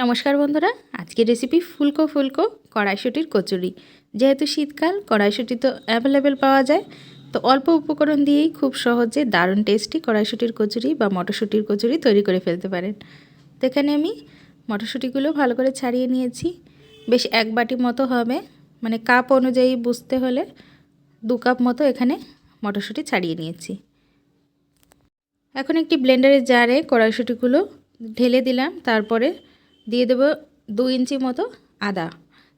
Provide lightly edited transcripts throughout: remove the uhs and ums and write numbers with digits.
নমস্কার বন্ধুরা, আজকের রেসিপি ফুলকো ফুলকো কড়াইশুঁটির কচুরি। যেহেতু শীতকাল, কড়াইশুঁটি তো অ্যাভেলেবেল পাওয়া যায়, তো অল্প উপকরণ দিয়েই খুব সহজে দারুণ টেস্টি কড়াইশুঁটির কচুরি বা মটরশুঁটির কচুরি তৈরি করে ফেলতে পারেন। তো এখানে আমি মটরশুঁটিগুলো ভালো করে ছাড়িয়ে নিয়েছি। বেশ এক বাটি মতো হবে, মানে কাপ অনুযায়ী বুঝতে হলে 2 কাপ মতো এখানে মটরশুঁটি ছাড়িয়ে নিয়েছি। এখন একটি ব্লেন্ডারের জারে কড়াইশুঁটিগুলো ঢেলে দিলাম, তারপরে দিয়ে দেবো 2 ইঞ্চি মতো আদা,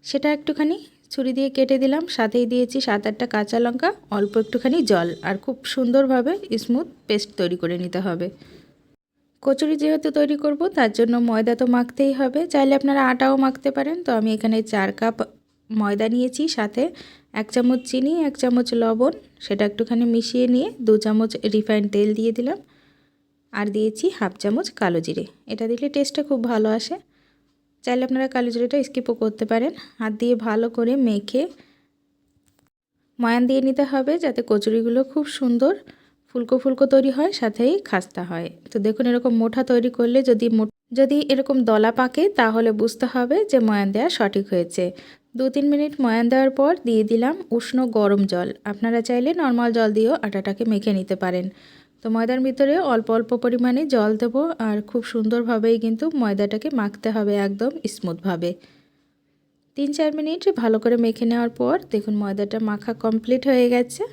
সেটা একটুখানি ছুরি দিয়ে কেটে দিলাম। সাথেই দিয়েছি 7-8টা কাঁচা লঙ্কা, অল্প একটুখানি জল, আর খুব সুন্দরভাবে স্মুথ পেস্ট তৈরি করে নিতে হবে। কচুরি যেহেতু তৈরি করব, তার জন্য ময়দা তো মাখতেই হবে। চাইলে আপনারা আটাও মাখতে পারেন। তো আমি এখানে 4 কাপ ময়দা নিয়েছি, সাথে 1 চামচ চিনি, 1 চামচ লবণ, সেটা একটুখানি মিশিয়ে নিয়ে 2 চামচ রিফাইন্ড তেল দিয়ে দিলাম, আর দিয়েছি 1/2 চামচ কালো জিরে। এটা দিলে টেস্টটা খুব ভালো আসে। চাইলে আপনারা কালো জিরেটা স্কিপও করতে পারেন। হাত দিয়ে ভালো করে মেখে ময়ান দিয়ে নিতে হবে, যাতে কচুরিগুলো খুব সুন্দর ফুলকো ফুলকো তৈরি হয়, সাথেই খাস্তা হয়। তো দেখুন, এরকম মোটা তৈরি করলে যদি এরকম দলা পাকে, তাহলে বুঝতে হবে যে ময়ান দেওয়া সঠিক হয়েছে। 2-3 মিনিট ময়ান দেওয়ার পর দিয়ে দিলাম উষ্ণ গরম জল। আপনারা চাইলে নর্মাল জল দিয়েও আটাটাকে মেখে নিতে পারেন। তো ময়দার ভিতরে অল্প অল্প পরিমাণে জল দেব, আর খুব সুন্দরভাবেই কিন্তু ময়দাটাকে মাখতে হবে, একদম স্মুথভাবে। 3-4 মিনিট ভালো করে মেখে নেওয়ার পর দেখুন ময়দাটা মাখা কমপ্লিট হয়ে গেছে।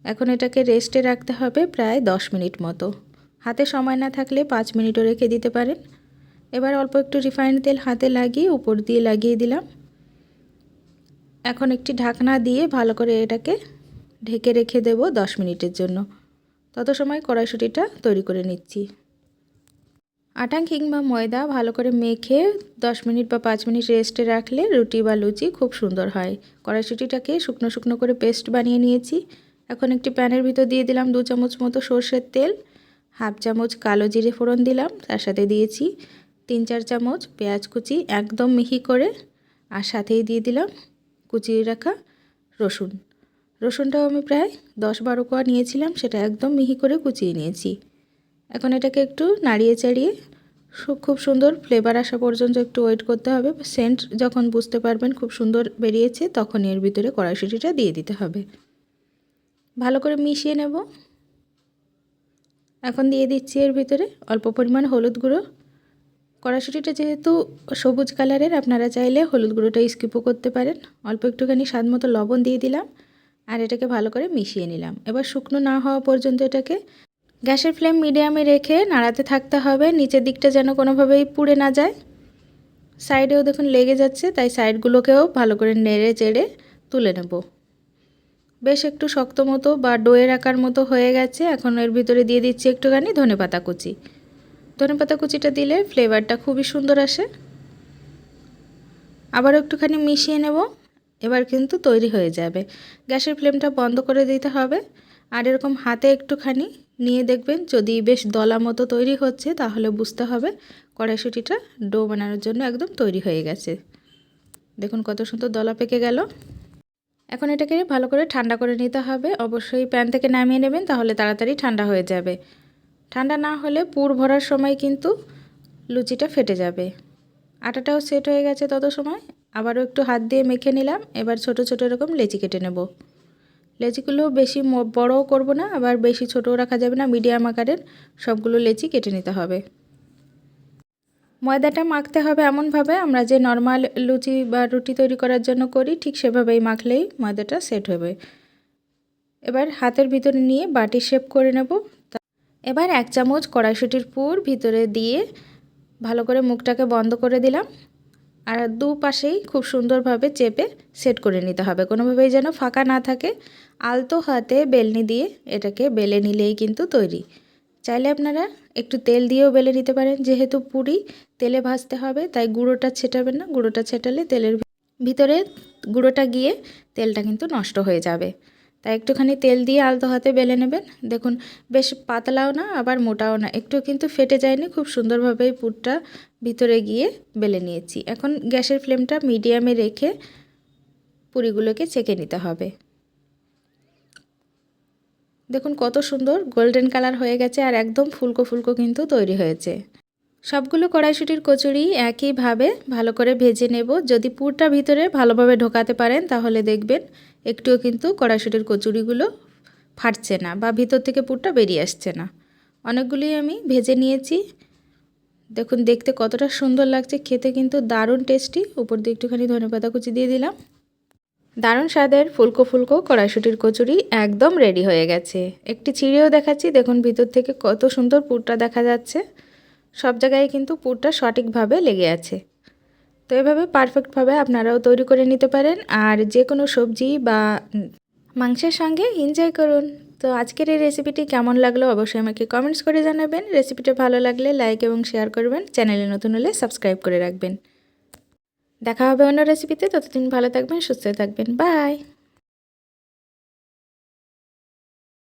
এখন এটাকে রেস্টে রাখতে হবে প্রায় 10 মিনিট মতো। হাতে সময় না থাকলে 5 মিনিটও রেখে দিতে পারেন। এবার অল্প একটু রিফাইন্ড তেল হাতে লাগিয়ে উপর দিয়ে লাগিয়ে দিলাম। এখন একটি ঢাকনা দিয়ে ভালো করে এটাকে ঢেকে রেখে দেব 10 মিনিটের জন্য। তত সময় কড়াইশুঁটিটা তৈরি করে নিচ্ছি। আটা কিংবা ময়দা ভালো করে মেখে 10 মিনিট বা 5 মিনিট রেস্টে রাখলে রুটি বা লুচি খুব সুন্দর হয়। কড়াইশুঁটিটাকে শুকনো শুকনো করে পেস্ট বানিয়ে নিয়েছি। এখন একটি প্যানের ভিতর দিয়ে দিলাম 2 চামচ মতো সরষের তেল, 1/2 চামচ কালো জিরে ফোড়ন দিলাম, তার সাথে দিয়েছি 3-4 চামচ পেঁয়াজ কুচি একদম মিহি করে, আর সাথেই দিয়ে দিলাম কুচিয়ে রাখা রসুন। রসুনটাও আমি প্রায় 10-12 কোয়া নিয়েছিলাম, সেটা একদম মিহি করে কুচিয়ে নিয়েছি। এখন এটাকে একটু নাড়িয়ে চাড়িয়ে খুব সুন্দর ফ্লেভার আসা পর্যন্ত একটু ওয়েট করতে হবে। সেন্ট যখন বুঝতে পারবেন খুব সুন্দর বেরিয়েছে, তখন এর ভিতরে কড়াইশুঁটিটা দিয়ে দিতে হবে। ভালো করে মিশিয়ে নেব। এখন দিয়ে দিচ্ছি এর ভিতরে অল্প পরিমাণ হলুদ গুঁড়ো। কড়াইশুঁটিটা যেহেতু সবুজ কালারের, আপনারা চাইলে হলুদ গুঁড়োটা স্কিপও করতে পারেন। অল্প একটুখানি স্বাদ মতো লবণ দিয়ে দিলাম, আর এটাকে ভালো করে মিশিয়ে নিলাম। এবার শুকনো না হওয়া পর্যন্ত এটাকে গ্যাসের ফ্লেম মিডিয়ামে রেখে নাড়াতে থাকতে হবে, নিচের দিকটা যেন কোনোভাবেই পুড়ে না যায়। সাইডেও দেখুন লেগে যাচ্ছে, তাই সাইডগুলোকেও ভালো করে নেড়ে চেড়ে তুলে নেব। বেশ একটু শক্ত মতো বা ডোয়ের আকার মতো হয়ে গেছে। এখন এর ভিতরে দিয়ে দিচ্ছি একটুখানি ধনেপাতা কুচি। ধনেপাতা কুচিটা দিলে ফ্লেভারটা খুবই সুন্দর আসে। আবার একটুখানি মিশিয়ে নেব। এবার কিন্তু তৈরি হয়ে যাবে। গ্যাসের ফ্লেমটা বন্ধ করে দিতে হবে, আর এরকম হাতে একটুখানি নিয়ে দেখবেন যদি বেশ দলা মতো তৈরি হচ্ছে, তাহলে বুঝতে হবে কড়াইশুঁটিটা ডো বানানোর জন্য একদম তৈরি হয়ে গেছে। দেখুন কত সুন্দর দলা পেকে গেল। এখন এটাকে ভালো করে ঠান্ডা করে নিতে হবে। অবশ্যই প্যান থেকে নামিয়ে নেবেন, তাহলে তাড়াতাড়ি ঠান্ডা হয়ে যাবে। ঠান্ডা না হলে পুর ভরার সময় কিন্তু লুচিটা ফেটে যাবে। আটাটাও সেট হয়ে গেছে তত সময়। আবারও একটু হাত দিয়ে মেখে নিলাম। এবার ছোট ছোট এরকম লেচি কেটে নেব। লেচিগুলো বেশি বড়ও করব না, আবার বেশি ছোটও রাখা যাবে না, মিডিয়াম আকারের সবগুলো লেচি কেটে নিতে হবে। ময়দাটা মাখতে হবে এমনভাবে আমরা যে নর্মাল লুচি বা রুটি তৈরি করার জন্য করি, ঠিক সেভাবেই মাখলেই ময়দাটা সেট হবে। এবার হাতের ভিতরে নিয়ে বাটি শেপ করে নেব। এবার 1 চামচ কড়াইশুঁটির পুর ভিতরে দিয়ে ভালো করে মুখটাকে বন্ধ করে দিলাম, আর দুপাশেই খুব সুন্দরভাবে চেপে সেট করে নিতে হবে, কোনোভাবেই যেন ফাঁকা না থাকে। আলতো হাতে বেলনি দিয়ে এটাকে বেলে নিলেই কিন্তু তৈরি। চাইলে আপনারা একটু তেল দিয়েও বেলে নিতে পারেন। যেহেতু পুরি তেলে ভাজতে হবে, তাই গুঁড়োটা ছেটাবেন না। গুঁড়োটা ছেটালে তেলের ভিতরে গুঁড়োটা গিয়ে তেলটা কিন্তু নষ্ট হয়ে যাবে। তাই একটুখানি তেল দিয়ে আলতো হাতে বেলে নেবেন। দেখুন বেশ পাতলাও না আবার মোটাও না, একটু কিন্তু ফেটে যায়নি, খুব সুন্দরভাবেই পুরটা ভিতরে গিয়ে বেলে নিয়েছি। এখন গ্যাসের ফ্লেমটা মিডিয়ামে রেখে পুরিগুলোকে ছেঁকে নিতে হবে। দেখুন কত সুন্দর গোল্ডেন কালার হয়ে গেছে, আর একদম ফুলকো ফুলকো কিন্তু তৈরি হয়েছে। সবগুলো কড়াইশুঁটির কচুরি একইভাবে ভালো করে ভেজে নেব। যদি পুরটা ভিতরে ভালোভাবে ঢোকাতে পারেন তাহলে দেখবেন একটুও কিন্তু কড়াইশুঁটির কচুরিগুলো ফাটছে না বা ভিতর থেকে পুরটা বেরিয়ে আসছে না। অনেকগুলি আমি ভেজে নিয়েছি। দেখুন দেখতে কতটা সুন্দর লাগছে, খেতে কিন্তু দারুণ টেস্টি। উপর দিয়ে একটুখানি ধনেপাতা কুচি দিয়ে দিলাম। দারুণ স্বাদের ফুলকো ফুলকো কড়াইশুঁটির কচুরি একদম রেডি হয়ে গেছে। একটি ছিঁড়েও দেখাচ্ছি, দেখুন ভিতর থেকে কত সুন্দর পুরটা দেখা যাচ্ছে। সব জায়গায় কিন্তু পুরটা সঠিকভাবে লেগে আছে। তো এভাবে পারফেক্টভাবে আপনারাও তৈরি করে নিতে পারেন আর যে কোনো সবজি বা মাংসের সঙ্গে এনজয় করুন। তো আজকের এই রেসিপিটি কেমন লাগলো অবশ্যই আমাকে কমেন্টস করে জানাবেন। রেসিপিটা ভালো লাগলে লাইক এবং শেয়ার করবেন। চ্যানেলে নতুন হলে সাবস্ক্রাইব করে রাখবেন। দেখা হবে অন্য রেসিপিতে। ততদিন ভালো থাকবেন, সুস্থ থাকবেন। বাই।